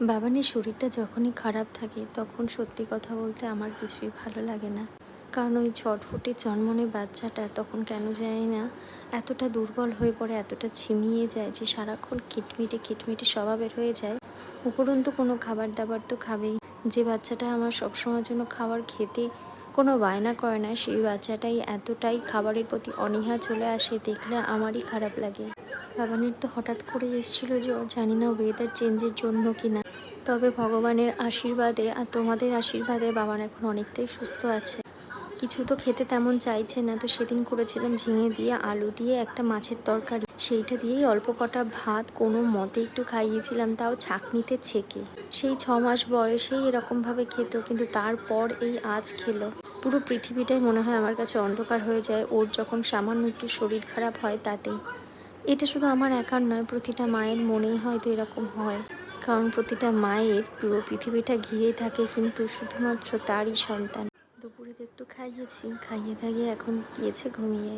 বাবানের শরীরটা যখনই খারাপ থাকে তখন সত্যি কথা বলতে আমার কিছুই ভালো লাগে না। কারণ ওই ছটফটে জন্মনে বাচ্চাটা তখন কেন জানি না এতটা দুর্বল হয়ে পড়ে, এতটা ঝিমিয়ে যায় যে সারাক্ষণ কিটমিটে কিটমিটে স্বভাবের হয়ে যায়। উপরন্তু কোনো খাবার দাবার তো খাবেই। যে বাচ্চাটা আমার সবসময়ের জন্য খাবার খেতে কোনো বায়না করে না, সেই বাচ্চাটাই এতটাই খাবারের প্রতি অনীহা চলে আসে, দেখলে আমারই খারাপ লাগে। বাবানের তো হঠাৎ করে এসেছিলো জ্বর, জানি না ওয়েদার চেঞ্জের জন্য কি না। তবে ভগবানের আশীর্বাদে আর তোমাদের আশীর্বাদে বাবান এখন অনেকটাই সুস্থ আছে। কিছু তো খেতে তেমন চাইছে না, তো সেদিন করেছিলাম ঝিঙে দিয়ে আলু দিয়ে একটা মাছের তরকারি, সেইটা দিয়েই অল্প কটা ভাত কোনো মতে একটু খাইয়েছিলাম, তাও ছাঁকনিতে ছেঁকে। সেই 6 মাস বয়সেই এরকমভাবে খেত, কিন্তু তারপর এই আজ খেলো। পুরো পৃথিবীটাই মনে হয় আমার কাছে অন্ধকার হয়ে যায় ওর যখন সামান্য একটু শরীর খারাপ হয় তাতেই। এটা শুধু আমার একার নয়, প্রতিটা মায়ের মনেই হয়তো এরকম হয়। কারণ প্রতিটা মায়ের পুরো পৃথিবীটা ঘিরে থাকে কিন্তু শুধুমাত্র তারই সন্তান। দুপুরে তো একটু খাইয়েছি, খাইয়ে দাইয়ে এখন গিয়েছে ঘুমিয়ে।